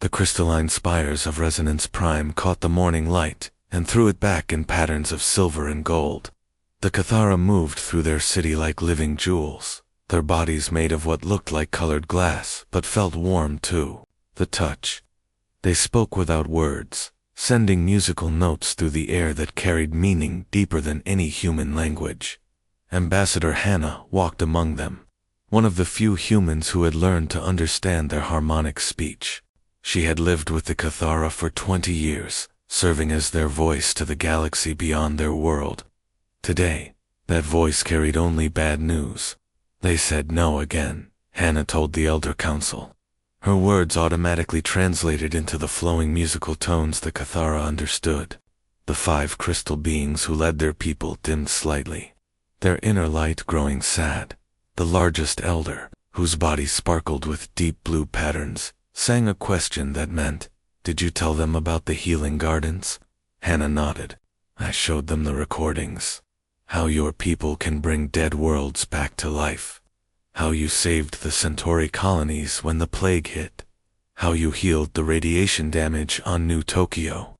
The crystalline spires of Resonance Prime caught the morning light and threw it back in patterns of silver and gold. The Cathara moved through their city like living jewels, their bodies made of what looked like colored glass but felt warm too. The touch. They spoke without words, sending musical notes through the air that carried meaning deeper than any human language. Ambassador Hannah walked among them, one of the few humans who had learned to understand their harmonic speech. She had lived with the Cathara for 20 years, serving as their voice to the galaxy beyond their world. Today, that voice carried only bad news. They said no again, Hannah told the Elder Council. Her words automatically translated into the flowing musical tones the Cathara understood. The 5 crystal beings who led their people dimmed slightly, their inner light growing sad. The largest elder, whose body sparkled with deep blue patterns, sang a question that meant, "Did you tell them about the healing gardens?" Hannah nodded. "I showed them the recordings. How your people can bring dead worlds back to life. How you saved the Centauri colonies when the plague hit. How you healed the radiation damage on New Tokyo."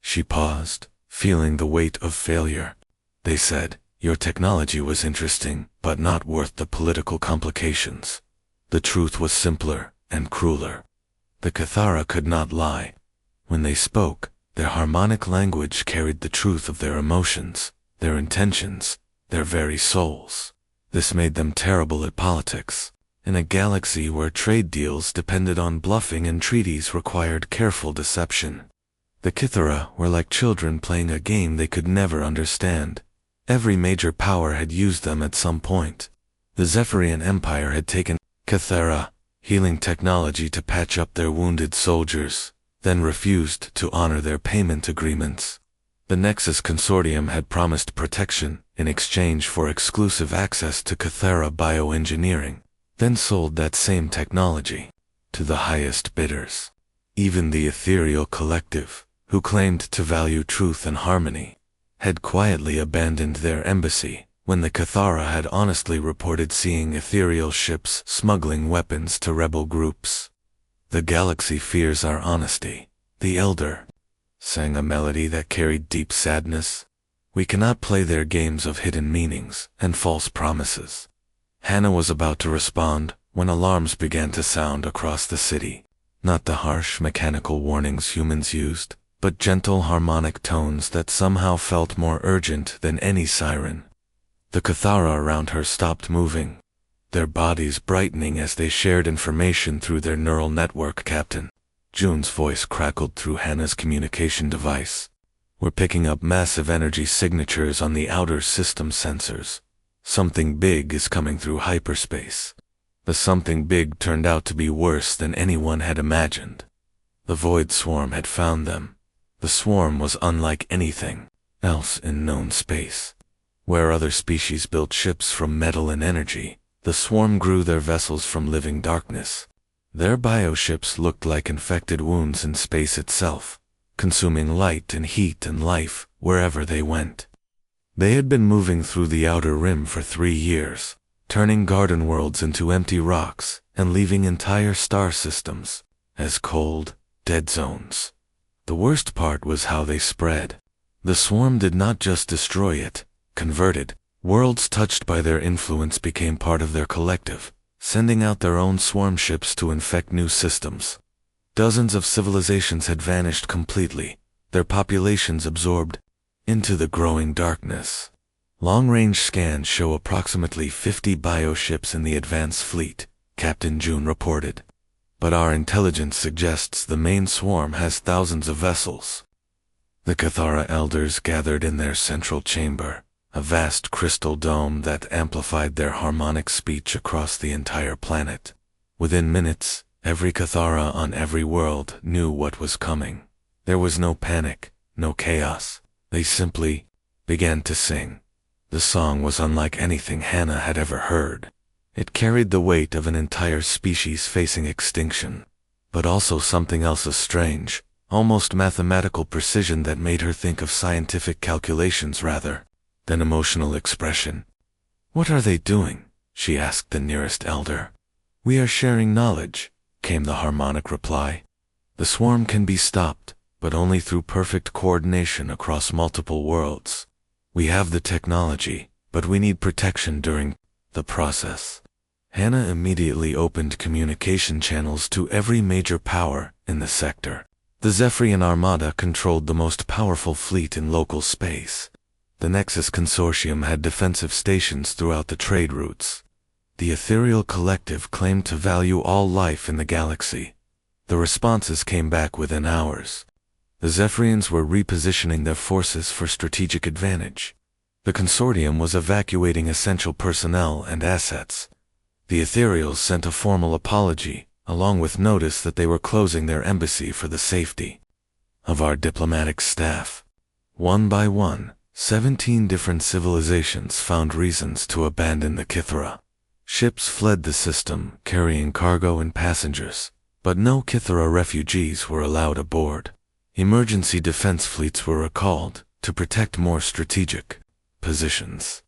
She paused, feeling the weight of failure. They said, "Your technology was interesting, but not worth the political complications." The truth was simpler and crueler. The Cathara could not lie. When they spoke, their harmonic language carried the truth of their emotions, their intentions, their very souls. This made them terrible at politics. In a galaxy where trade deals depended on bluffing and treaties required careful deception. The Cathara were like children playing a game they could never understand. Every major power had used them at some point. The Zephyrian Empire had taken Cathara healing technology to patch up their wounded soldiers, then refused to honor their payment agreements. The Nexus Consortium had promised protection in exchange for exclusive access to Cathara bioengineering, then sold that same technology to the highest bidders. Even the Ethereal Collective, who claimed to value truth and harmony, had quietly abandoned their embassy when the Cathara had honestly reported seeing ethereal ships smuggling weapons to rebel groups. "The galaxy fears our honesty," the Elder sang a melody that carried deep sadness. "We cannot play their games of hidden meanings and false promises." Hannah was about to respond when alarms began to sound across the city. Not the harsh mechanical warnings humans used, but gentle harmonic tones that somehow felt more urgent than any siren. The Cathara around her stopped moving, their bodies brightening as they shared information through their neural network. "Captain," June's voice crackled through Hannah's communication device. "We're picking up massive energy signatures on the outer system sensors. Something big is coming through hyperspace." The something big turned out to be worse than anyone had imagined. The Void Swarm had found them. The swarm was unlike anything else in known space. Where other species built ships from metal and energy, the swarm grew their vessels from living darkness. Their bioships looked like infected wounds in space itself, consuming light and heat and life wherever they went. They had been moving through the outer rim for 3 years, turning garden worlds into empty rocks and leaving entire star systems as cold, dead zones. The worst part was how they spread. The swarm did not just destroy it, converted. Worlds touched by their influence became part of their collective, sending out their own swarm ships to infect new systems. Dozens of civilizations had vanished completely, their populations absorbed into the growing darkness. Long-range scans show approximately 50 bioships in the advanced fleet, Captain June reported. But our intelligence suggests the main swarm has thousands of vessels. The Cathara elders gathered in their central chamber, a vast crystal dome that amplified their harmonic speech across the entire planet. Within minutes, every Cathara on every world knew what was coming. There was no panic, no chaos. They simply began to sing. The song was unlike anything Hannah had ever heard. It carried the weight of an entire species facing extinction, but also something else, a strange, almost mathematical precision that made her think of scientific calculations rather than emotional expression. "What are they doing?" she asked the nearest elder. "We are sharing knowledge," came the harmonic reply. The swarm can be stopped, but only through perfect coordination across multiple worlds. We have the technology, but we need protection during the process. Hannah immediately opened communication channels to every major power in the sector. The Zephyrian Armada controlled the most powerful fleet in local space. The Nexus Consortium had defensive stations throughout the trade routes. The Ethereal Collective claimed to value all life in the galaxy. The responses came back within hours. The Zephyrians were repositioning their forces for strategic advantage. The Consortium was evacuating essential personnel and assets. The Ethereals sent a formal apology, along with notice that they were closing their embassy for the safety of our diplomatic staff. One by one, 17 different civilizations found reasons to abandon the Kythera. Ships fled the system, carrying cargo and passengers, but no Kythera refugees were allowed aboard. Emergency defense fleets were recalled to protect more strategic positions.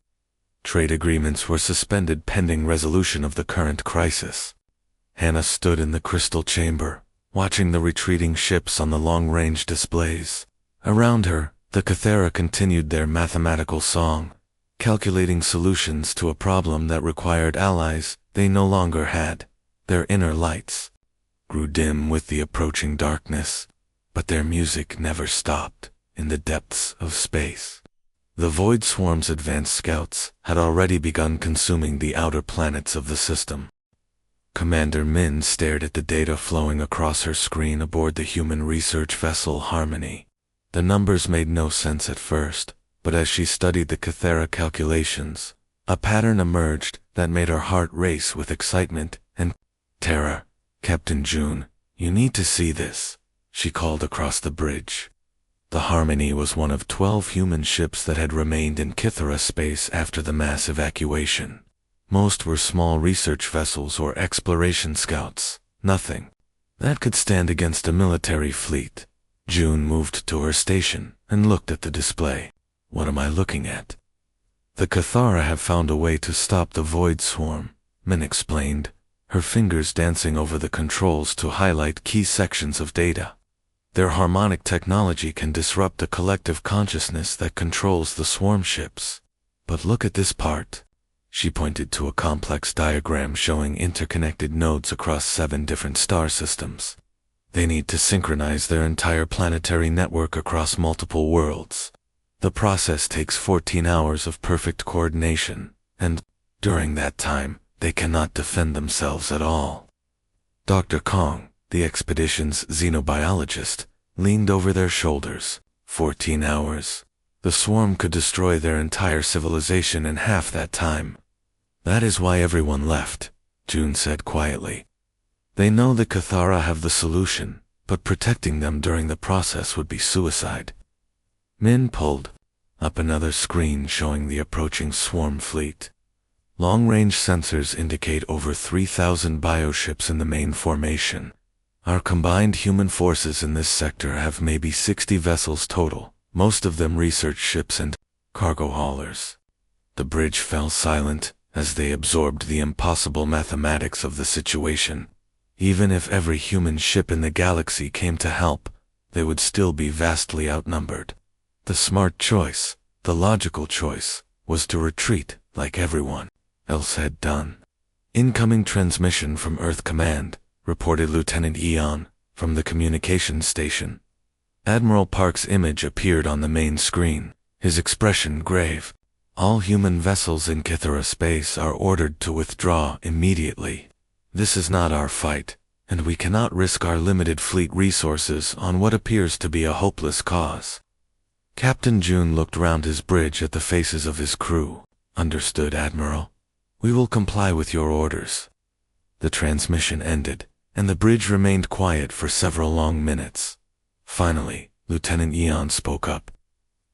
Trade agreements were suspended pending resolution of the current crisis. Hannah stood in the crystal chamber, watching the retreating ships on the long-range displays. Around her, the Kythera continued their mathematical song, calculating solutions to a problem that required allies they no longer had. Their inner lights grew dim with the approaching darkness, but their music never stopped in the depths of space. The Void Swarm's advanced scouts had already begun consuming the outer planets of the system. Commander Min stared at the data flowing across her screen aboard the human research vessel Harmony. The numbers made no sense at first, but as she studied the Kythera calculations, a pattern emerged that made her heart race with excitement and terror. "Captain June, you need to see this," she called across the bridge. The Harmony was one of 12 human ships that had remained in Kythera space after the mass evacuation. Most were small research vessels or exploration scouts, nothing that could stand against a military fleet. June moved to her station and looked at the display. "What am I looking at?" "The Kythera have found a way to stop the Void Swarm," Min explained, her fingers dancing over the controls to highlight key sections of data. "Their harmonic technology can disrupt the collective consciousness that controls the swarm ships. But look at this part." She pointed to a complex diagram showing interconnected nodes across 7 different star systems. They need to synchronize their entire planetary network across multiple worlds. The process takes 14 hours of perfect coordination, and during that time, they cannot defend themselves at all. Dr. Kong, the expedition's xenobiologist, leaned over their shoulders. 14 hours. The swarm could destroy their entire civilization in half that time. "That is why everyone left," June said quietly. "They know the Kythera have the solution, but protecting them during the process would be suicide." Min pulled up another screen showing the approaching swarm fleet. Long-range sensors indicate over 3,000 bioships in the main formation. Our combined human forces in this sector have maybe 60 vessels total, most of them research ships and cargo haulers. The bridge fell silent as they absorbed the impossible mathematics of the situation. Even if every human ship in the galaxy came to help, they would still be vastly outnumbered. The smart choice, the logical choice, was to retreat like everyone else had done. "Incoming transmission from Earth Command," reported Lieutenant Eon from the communications station. Admiral Park's image appeared on the main screen, his expression grave. "All human vessels in Kythera space are ordered to withdraw immediately. This is not our fight, and we cannot risk our limited fleet resources on what appears to be a hopeless cause." Captain June looked round his bridge at the faces of his crew. "Understood, Admiral. We will comply with your orders." The transmission ended, and the bridge remained quiet for several long minutes. Finally, Lieutenant Eon spoke up.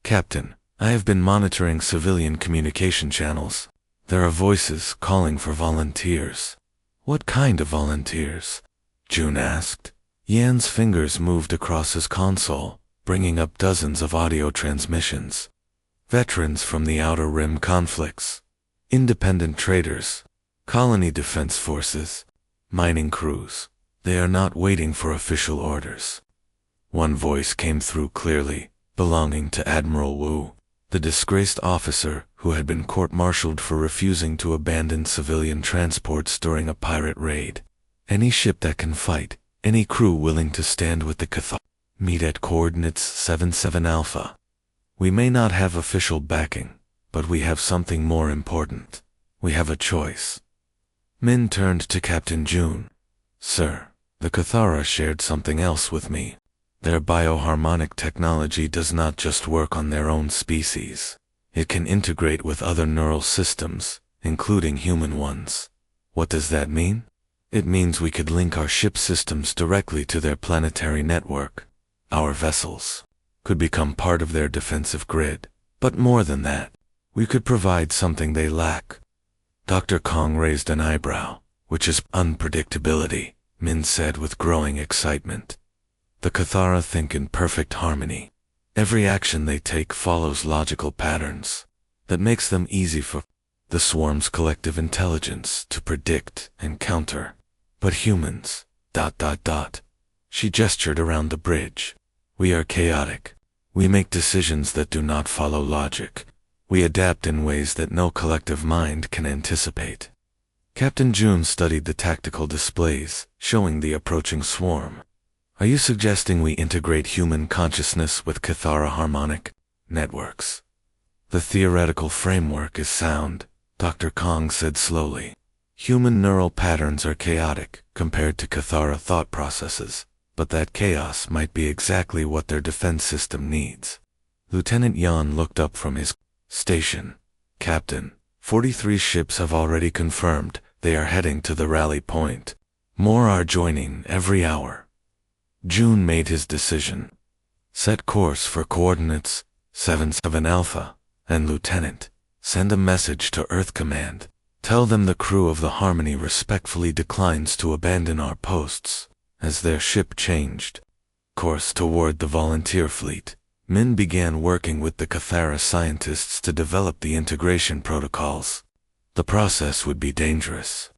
"Captain, I have been monitoring civilian communication channels. There are voices calling for volunteers." "What kind of volunteers?" June asked. Yan's fingers moved across his console, bringing up dozens of audio transmissions. "Veterans from the Outer Rim conflicts, independent traders, colony defense forces, mining crews, They are not waiting for official orders. One voice came through clearly, belonging to Admiral Wu, the disgraced officer who had been court-martialed for refusing to abandon civilian transports during a pirate raid. Any ship that can fight, any crew willing to stand with the Cathar, meet at coordinates 77 Alpha. We may not have official backing, but we have something more important. We have a choice. Min turned to Captain June. Sir, the Cathara shared something else with me. Their bioharmonic technology does not just work on their own species. It can integrate with other neural systems, including human ones. What does that mean? It means we could link our ship systems directly to their planetary network. Our vessels could become part of their defensive grid. But more than that, we could provide something they lack. Dr. Kong raised an eyebrow, which is unpredictability, Min said with growing excitement. The Cathara think in perfect harmony. Every action they take follows logical patterns that makes them easy for the swarm's collective intelligence to predict and counter. But humans, ... She gestured around the bridge. We are chaotic. We make decisions that do not follow logic. We adapt in ways that no collective mind can anticipate. Captain June studied the tactical displays, showing the approaching swarm. Are you suggesting we integrate human consciousness with Cathara harmonic networks? The theoretical framework is sound, Dr. Kong said slowly. Human neural patterns are chaotic compared to Cathara thought processes, but that chaos might be exactly what their defense system needs. Lieutenant Yan looked up from his station. Captain, 43 ships have already confirmed they are heading to the rally point. More are joining every hour. June made his decision. Set course for coordinates 77 Alpha, and Lieutenant, send a message to Earth Command. Tell them the crew of the Harmony respectfully declines to abandon our posts, as their ship changed course toward the volunteer fleet. Min began working with the Cathara scientists to develop the integration protocols. The process would be dangerous.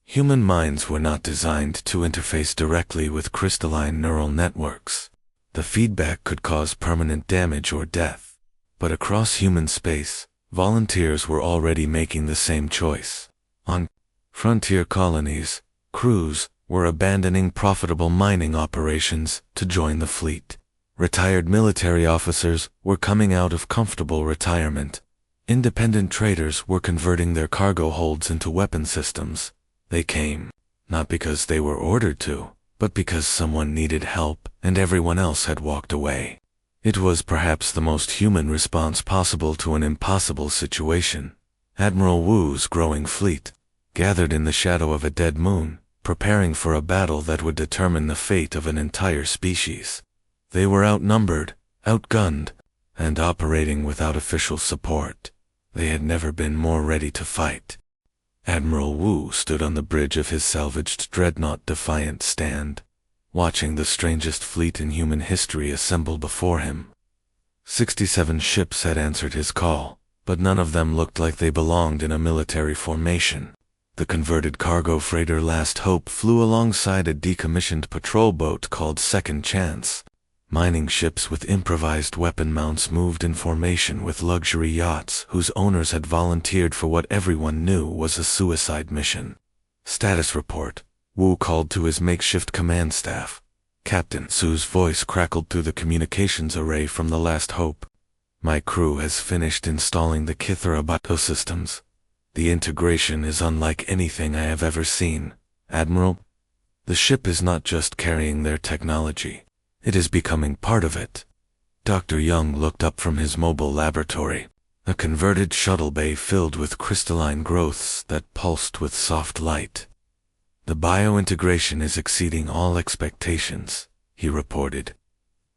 Human minds were not designed to interface directly with crystalline neural networks. The feedback could cause permanent damage or death. But across human space, volunteers were already making the same choice. On frontier colonies, crews were abandoning profitable mining operations to join the fleet. Retired military officers were coming out of comfortable retirement. Independent traders were converting their cargo holds into weapon systems. They came, not because they were ordered to, but because someone needed help and everyone else had walked away. It was perhaps the most human response possible to an impossible situation. Admiral Wu's growing fleet, gathered in the shadow of a dead moon, preparing for a battle that would determine the fate of an entire species. They were outnumbered, outgunned, and operating without official support. They had never been more ready to fight. Admiral Wu stood on the bridge of his salvaged dreadnought Defiant stand, watching the strangest fleet in human history assemble before him. 67 ships had answered his call, but none of them looked like they belonged in a military formation. The converted cargo freighter Last Hope flew alongside a decommissioned patrol boat called Second Chance. Mining ships with improvised weapon mounts moved in formation with luxury yachts whose owners had volunteered for what everyone knew was a suicide mission. Status report. Wu called to his makeshift command staff. Captain Su's voice crackled through the communications array from the Last Hope. My crew has finished installing the Kithara systems. The integration is unlike anything I have ever seen, Admiral. The ship is not just carrying their technology. It is becoming part of it. Dr. Young looked up from his mobile laboratory, a converted shuttle bay filled with crystalline growths that pulsed with soft light. The biointegration is exceeding all expectations, he reported.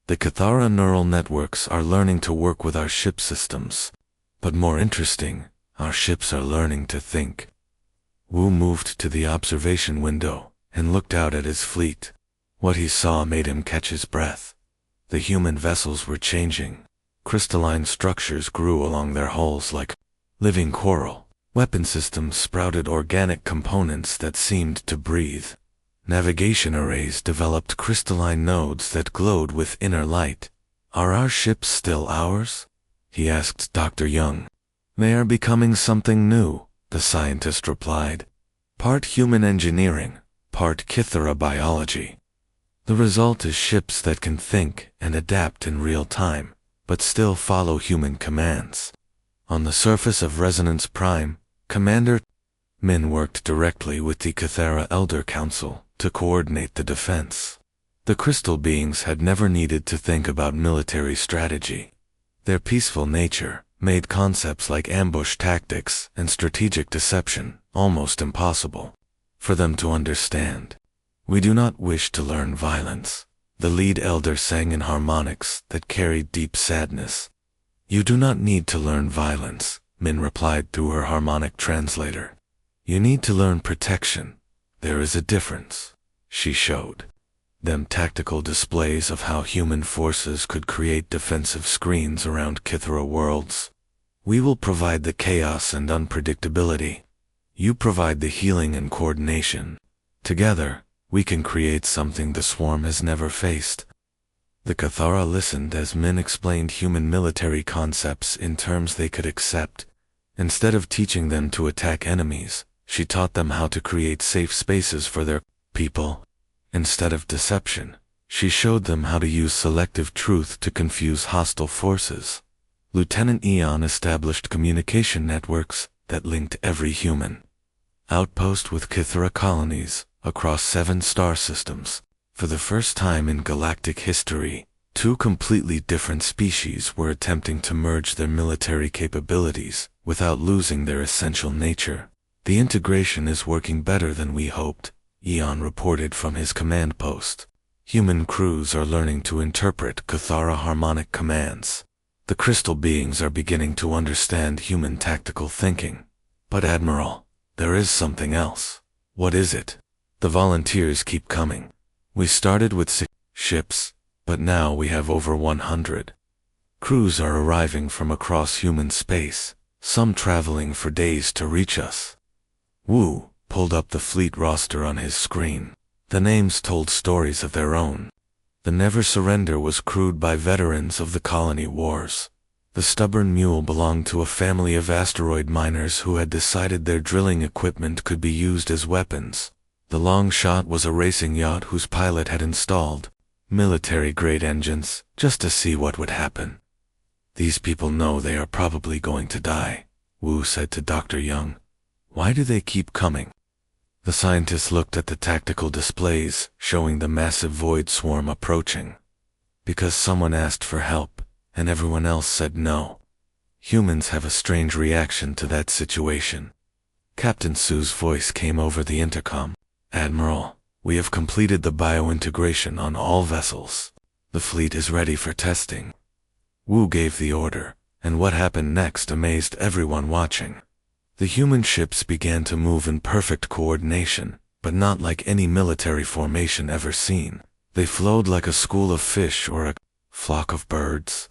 The Cathara neural networks are learning to work with our ship systems. But more interesting, our ships are learning to think. Wu moved to the observation window and looked out at his fleet. What he saw made him catch his breath. The human vessels were changing. Crystalline structures grew along their hulls like living coral. Weapon systems sprouted organic components that seemed to breathe. Navigation arrays developed crystalline nodes that glowed with inner light. Are our ships still ours? He asked Dr. Young. They are becoming something new, the scientist replied. Part human engineering, part Kithara biology. The result is ships that can think and adapt in real time, but still follow human commands. On the surface of Resonance Prime, Commander Min worked directly with the Kithara Elder Council to coordinate the defense. The crystal beings had never needed to think about military strategy. Their peaceful nature made concepts like ambush tactics and strategic deception almost impossible for them to understand. We do not wish to learn violence, the lead elder sang in harmonics that carried deep sadness. You do not need to learn violence, Min replied through her harmonic translator. You need to learn protection. There is a difference. She showed them tactical displays of how human forces could create defensive screens around Kithara worlds. We will provide the chaos and unpredictability. You provide the healing and coordination. Together, we can create something the swarm has never faced. The Kithara listened as Min explained human military concepts in terms they could accept. Instead of teaching them to attack enemies, she taught them how to create safe spaces for their people. Instead of deception, she showed them how to use selective truth to confuse hostile forces. Lieutenant Eon established communication networks that linked every human outpost with Kithara colonies across 7 star systems. For the first time in galactic history, 2 completely different species were attempting to merge their military capabilities without losing their essential nature. The integration is working better than we hoped, Eon reported from his command post. Human crews are learning to interpret Kithara harmonic commands. The crystal beings are beginning to understand human tactical thinking. But Admiral, there is something else. What is it? The volunteers keep coming. We started with 6 ships, but now we have over 100. Crews are arriving from across human space, some traveling for days to reach us. Wu pulled up the fleet roster on his screen. The names told stories of their own. The Never Surrender was crewed by veterans of the colony wars. The Stubborn Mule belonged to a family of asteroid miners who had decided their drilling equipment could be used as weapons. The Long Shot was a racing yacht whose pilot had installed military-grade engines just to see what would happen. These people know they are probably going to die, Wu said to Dr. Young. Why do they keep coming? The scientists looked at the tactical displays showing the massive void swarm approaching. Because someone asked for help, and everyone else said no. Humans have a strange reaction to that situation. Captain Su's voice came over the intercom. Admiral, we have completed the biointegration on all vessels. The fleet is ready for testing. Wu gave the order, and what happened next amazed everyone watching. The human ships began to move in perfect coordination, but not like any military formation ever seen. They flowed like a school of fish or a flock of birds.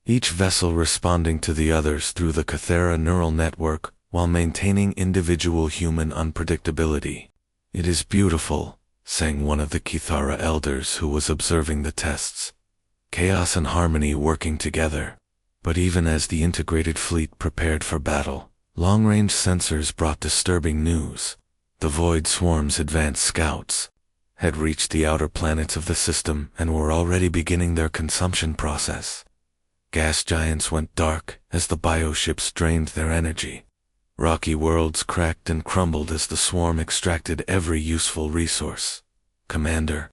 Each vessel responding to the others through the Kithara neural network while maintaining individual human unpredictability. It is beautiful, sang one of the Kithara elders who was observing the tests. Chaos and harmony working together. But even as the integrated fleet prepared for battle, long-range sensors brought disturbing news. The Void Swarm's advanced scouts had reached the outer planets of the system and were already beginning their consumption process. Gas giants went dark as the bioships drained their energy. Rocky worlds cracked and crumbled as the swarm extracted every useful resource. Commander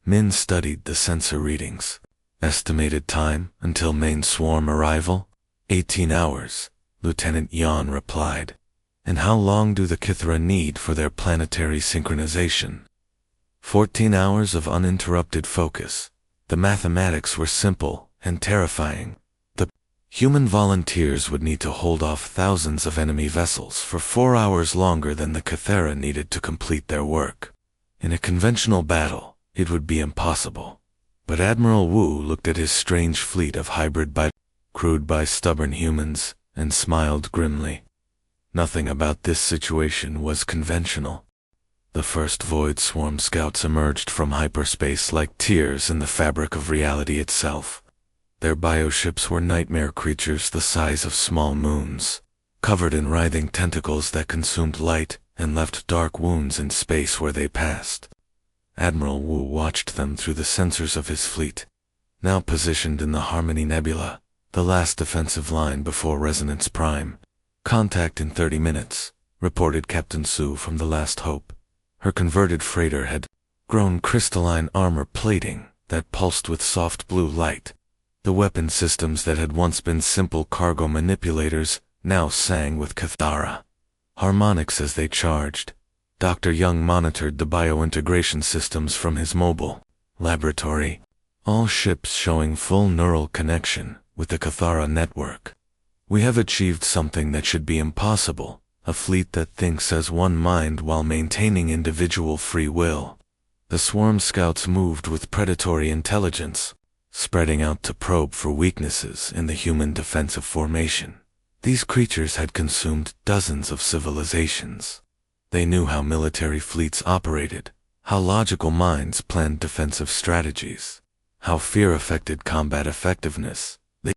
Min studied the sensor readings. Estimated time until main swarm arrival? 18 hours. Lieutenant Yan replied. And how long do the Kithara need for their planetary synchronization? 14 hours of uninterrupted focus. The mathematics were simple and terrifying. The human volunteers would need to hold off thousands of enemy vessels for 4 hours longer than the Kithara needed to complete their work. In a conventional battle, it would be impossible. But Admiral Wu looked at his strange fleet of hybrid crewed by stubborn humans, and smiled grimly. Nothing about this situation was conventional. The first Void Swarm scouts emerged from hyperspace like tears in the fabric of reality itself. Their bioships were nightmare creatures the size of small moons, covered in writhing tentacles that consumed light and left dark wounds in space where they passed. Admiral Wu watched them through the sensors of his fleet, now positioned in the Harmony Nebula, the last defensive line before Resonance Prime. "Contact in 30 minutes, reported Captain Su from the Last Hope. Her converted freighter had grown crystalline armor plating that pulsed with soft blue light. The weapon systems that had once been simple cargo manipulators now sang with Cathara harmonics as they charged. Dr. Young monitored the biointegration systems from his mobile laboratory, all ships showing full neural connection with the Cathara network. "We have achieved something that should be impossible, a fleet that thinks as one mind while maintaining individual free will." The swarm scouts moved with predatory intelligence, spreading out to probe for weaknesses in the human defensive formation. These creatures had consumed dozens of civilizations. They knew how military fleets operated, how logical minds planned defensive strategies, how fear affected combat effectiveness. They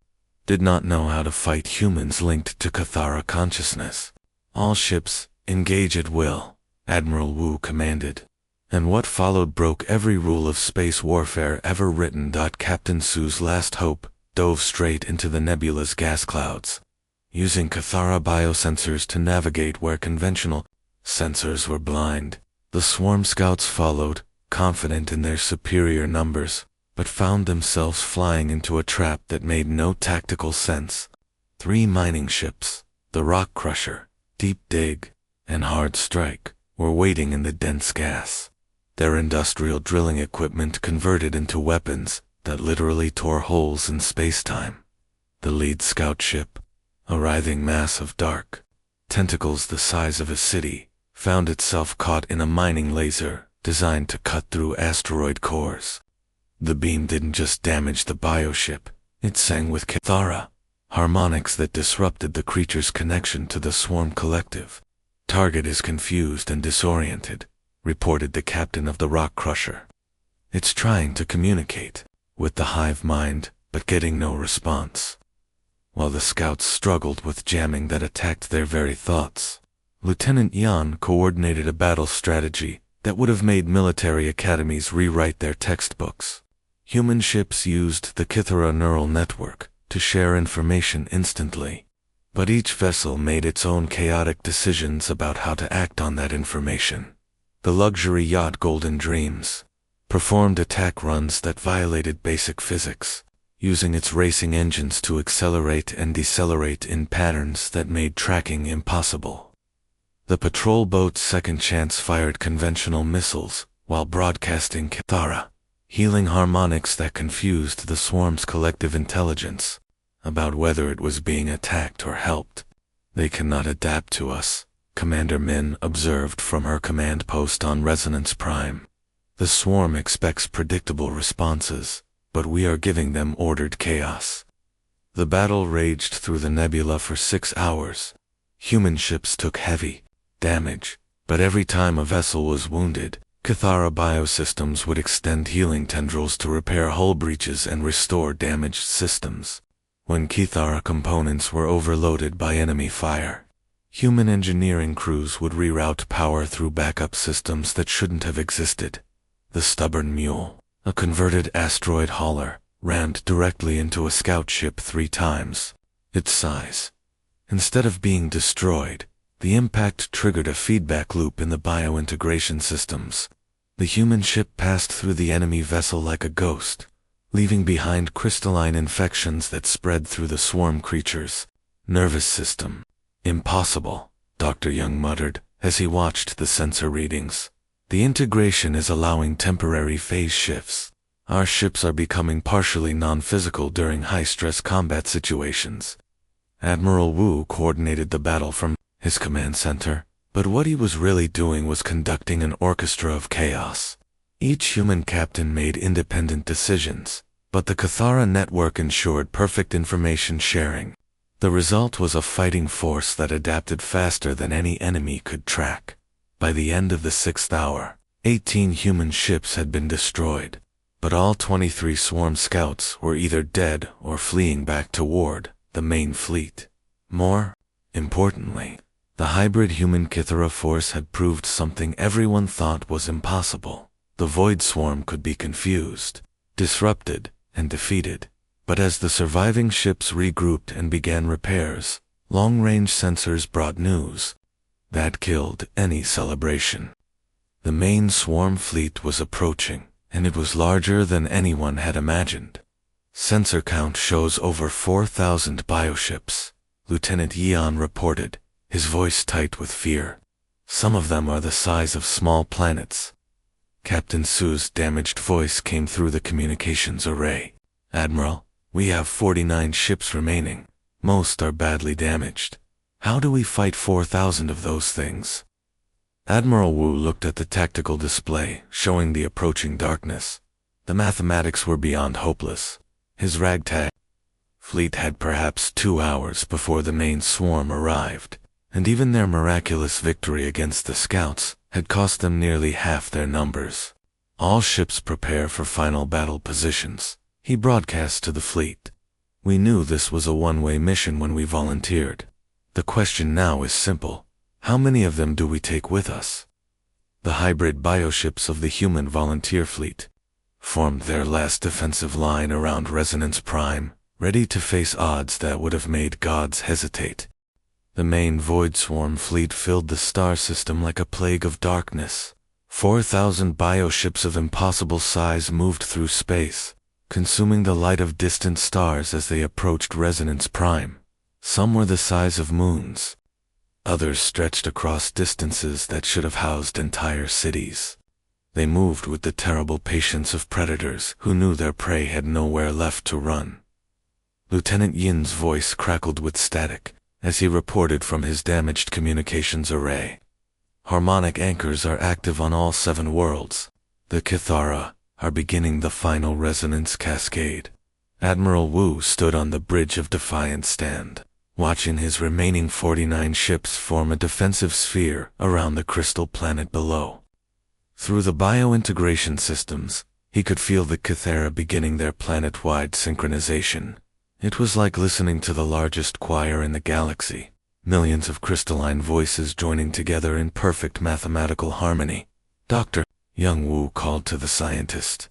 did not know how to fight humans linked to Cathara consciousness. "All ships, engage at will," Admiral Wu commanded. And what followed broke every rule of space warfare ever written. Captain Su's Last Hope dove straight into the nebula's gas clouds, using Cathara biosensors to navigate where conventional sensors were blind. The swarm scouts followed, confident in their superior numbers, but found themselves flying into a trap that made no tactical sense. 3 mining ships, the Rock Crusher, Deep Dig, and Hard Strike, were waiting in the dense gas. Their industrial drilling equipment converted into weapons that literally tore holes in space-time. The lead scout ship, a writhing mass of dark tentacles the size of a city, found itself caught in a mining laser designed to cut through asteroid cores. The beam didn't just damage the bioship, it sang with Cathara harmonics that disrupted the creature's connection to the swarm collective. "Target is confused and disoriented," reported the captain of the Rock Crusher. "It's trying to communicate with the hive mind, but getting no response." While the scouts struggled with jamming that attacked their very thoughts, Lieutenant Yan coordinated a battle strategy that would have made military academies rewrite their textbooks. Human ships used the Cathara neural network to share information instantly, but each vessel made its own chaotic decisions about how to act on that information. The luxury yacht Golden Dreams performed attack runs that violated basic physics, using its racing engines to accelerate and decelerate in patterns that made tracking impossible. The patrol boat's Second Chance fired conventional missiles while broadcasting Cathara healing harmonics that confused the swarm's collective intelligence about whether it was being attacked or helped. "They cannot adapt to us," Commander Min observed from her command post on Resonance Prime. "The swarm expects predictable responses, but we are giving them ordered chaos." The battle raged through the nebula for 6 hours. Human ships took heavy damage, but every time a vessel was wounded, Cathara biosystems would extend healing tendrils to repair hull breaches and restore damaged systems. When Cathara components were overloaded by enemy fire, human engineering crews would reroute power through backup systems that shouldn't have existed. The Stubborn Mule, a converted asteroid hauler, rammed directly into a scout ship 3 times its size. Instead of being destroyed, the impact triggered a feedback loop in the biointegration systems. The human ship passed through the enemy vessel like a ghost, leaving behind crystalline infections that spread through the swarm creature's nervous system. "Impossible," Dr. Young muttered as he watched the sensor readings. "The integration is allowing temporary phase shifts. Our ships are becoming partially non-physical during high-stress combat situations." Admiral Wu coordinated the battle from his command center, but what he was really doing was conducting an orchestra of chaos. Each human captain made independent decisions, but the Cathara network ensured perfect information sharing. The result was a fighting force that adapted faster than any enemy could track. By the end of the 6th hour, 18 human ships had been destroyed, but all 23 swarm scouts were either dead or fleeing back toward the main fleet. More importantly, the hybrid human Kythera force had proved something everyone thought was impossible. The Void Swarm could be confused, disrupted, and defeated, but as the surviving ships regrouped and began repairs, long-range sensors brought news that killed any celebration. The main swarm fleet was approaching, and it was larger than anyone had imagined. Sensor count shows over 4,000 bioships, Lieutenant Yeon reported, his voice tight with fear. Some of them are the size of small planets. Captain Su's damaged voice came through the communications array. Admiral, we have 49 ships remaining. Most are badly damaged. How do we fight 4,000 of those things? Admiral Wu looked at the tactical display, showing the approaching darkness. The mathematics were beyond hopeless. His ragtag fleet had perhaps 2 hours before the main swarm arrived, and even their miraculous victory against the scouts had cost them nearly half their numbers. All ships prepare for final battle positions, he broadcast to the fleet. We knew this was a one-way mission when we volunteered. The question now is simple. How many of them do we take with us? The hybrid bioships of the human volunteer fleet formed their last defensive line around Resonance Prime, ready to face odds that would have made gods hesitate. The main Void Swarm fleet filled the star system like a plague of darkness. 4,000 bioships of impossible size moved through space, consuming the light of distant stars as they approached Resonance Prime. Some were the size of moons. Others stretched across distances that should have housed entire cities. They moved with the terrible patience of predators who knew their prey had nowhere left to run. Lieutenant Yin's voice crackled with static as he reported from his damaged communications array. Harmonic anchors are active on all 7 worlds. The Kythera are beginning the final resonance cascade. Admiral Wu stood on the Bridge of Defiance stand, watching his remaining 49 ships form a defensive sphere around the crystal planet below. Through the bio-integration systems, he could feel the Kythera beginning their planet-wide synchronization. It was like listening to the largest choir in the galaxy, millions of crystalline voices joining together in perfect mathematical harmony. Dr. Young Wu called to the scientist.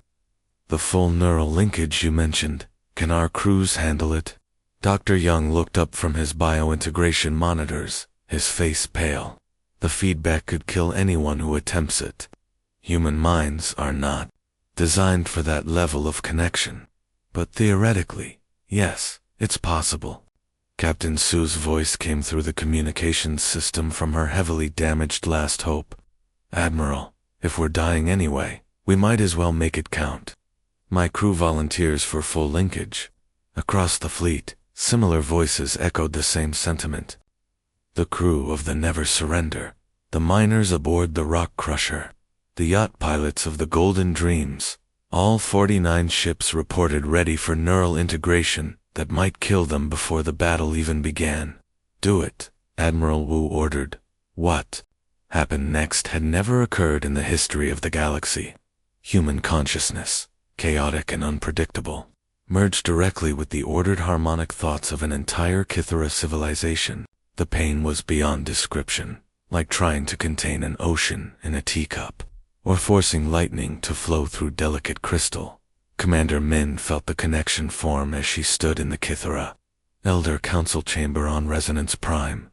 The full neural linkage you mentioned, can our crews handle it? Dr. Young looked up from his bio-integration monitors, his face pale. The feedback could kill anyone who attempts it. Human minds are not designed for that level of connection. But theoretically, yes, it's possible. Captain Su's voice came through the communications system from her heavily damaged last hope. Admiral, if we're dying anyway, we might as well make it count. My crew volunteers for full linkage. Across the fleet, similar voices echoed the same sentiment. The crew of the Never Surrender, the miners aboard the Rock Crusher, the yacht pilots of the Golden Dreams, all 49 ships reported ready for neural integration that might kill them before the battle even began. Do it, Admiral Wu ordered. What happened next had never occurred in the history of the galaxy. Human consciousness, chaotic and unpredictable, merged directly with the ordered harmonic thoughts of an entire Kythera civilization. The pain was beyond description, like trying to contain an ocean in a teacup, or forcing lightning to flow through delicate crystal. Commander Min felt the connection form as she stood in the Kythera Elder Council chamber on Resonance Prime.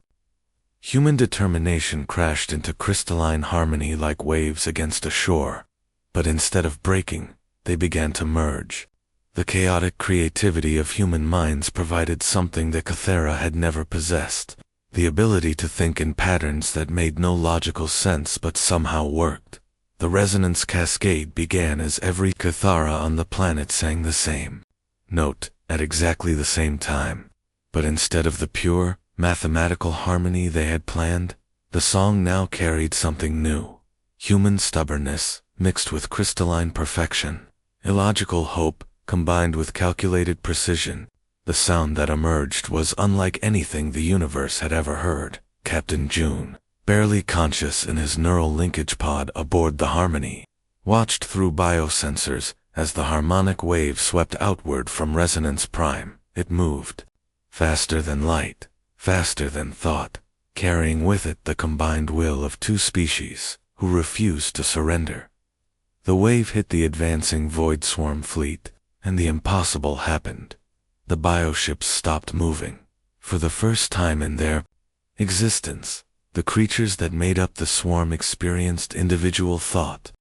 Human determination crashed into crystalline harmony like waves against a shore, but instead of breaking, they began to merge. The chaotic creativity of human minds provided something that Kythera had never possessed, the ability to think in patterns that made no logical sense but somehow worked. The resonance cascade began as every Kythera on the planet sang the same note at exactly the same time. But instead of the pure, mathematical harmony they had planned, the song now carried something new. Human stubbornness, mixed with crystalline perfection. Illogical hope, combined with calculated precision. The sound that emerged was unlike anything the universe had ever heard. Captain June, barely conscious in his neural linkage pod aboard the Harmony, watched through biosensors as the harmonic wave swept outward from Resonance Prime. It moved faster than light, faster than thought, carrying with it the combined will of two species who refused to surrender. The wave hit the advancing Void Swarm fleet, and the impossible happened. The bioships stopped moving. For the first time in their existence, the creatures that made up the swarm experienced individual thought.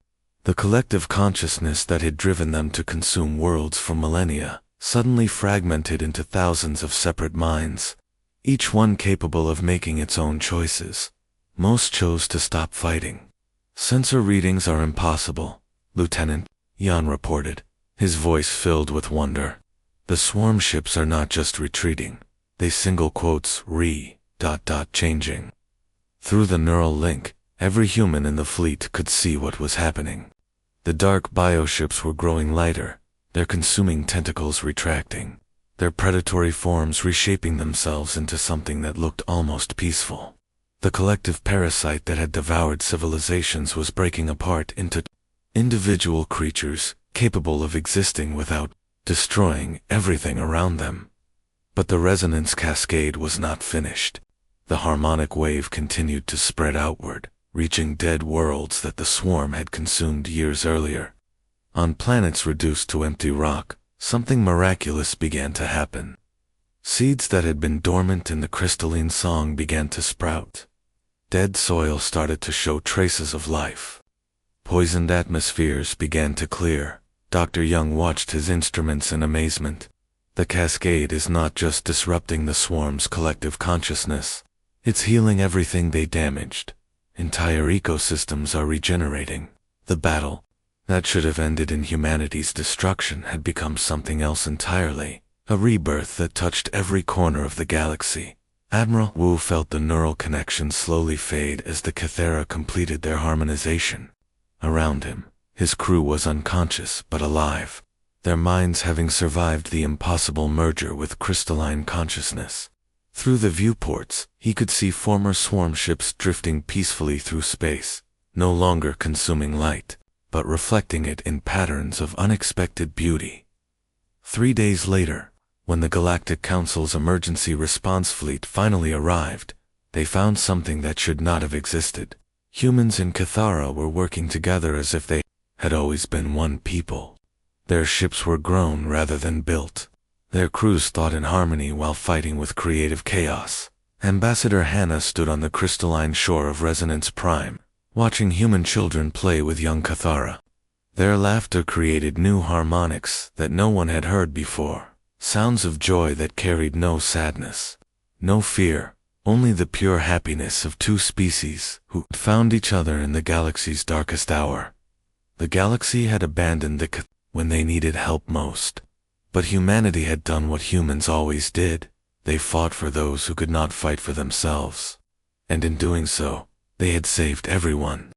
The collective consciousness that had driven them to consume worlds for millennia suddenly fragmented into thousands of separate minds, each one capable of making its own choices. Most chose to stop fighting. "Sensor readings are impossible," Lieutenant Jan reported, his voice filled with wonder. "The swarm ships are not just retreating, they changing." Through the neural link, every human in the fleet could see what was happening. The dark bioships were growing lighter, their consuming tentacles retracting, their predatory forms reshaping themselves into something that looked almost peaceful. The collective parasite that had devoured civilizations was breaking apart into individual creatures capable of existing without destroying everything around them. But the resonance cascade was not finished. The harmonic wave continued to spread outward, reaching dead worlds that the swarm had consumed years earlier. On planets reduced to empty rock, something miraculous began to happen. Seeds that had been dormant in the crystalline song began to sprout. Dead soil started to show traces of life. Poisoned atmospheres began to clear. Dr. Young watched his instruments in amazement. The cascade is not just disrupting the swarm's collective consciousness, it's healing everything they damaged. Entire ecosystems are regenerating. The battle that should have ended in humanity's destruction had become something else entirely, a rebirth that touched every corner of the galaxy. Admiral Wu felt the neural connection slowly fade as the Cathera completed their harmonization. Around him, his crew was unconscious but alive, their minds having survived the impossible merger with crystalline consciousness. Through the viewports, he could see former swarm ships drifting peacefully through space, no longer consuming light, but reflecting it in patterns of unexpected beauty. 3 days later, when the Galactic Council's emergency response fleet finally arrived, they found something that should not have existed. Humans in Cathara were working together as if they had always been one people. Their ships were grown rather than built. Their crews thought in harmony while fighting with creative chaos. Ambassador Hannah stood on the crystalline shore of Resonance Prime, watching human children play with young Cathara. Their laughter created new harmonics that no one had heard before, sounds of joy that carried no sadness, no fear, only the pure happiness of two species who found each other in the galaxy's darkest hour. The galaxy had abandoned the Cathara when they needed help most. But humanity had done what humans always did. They fought for those who could not fight for themselves. And in doing so, they had saved everyone.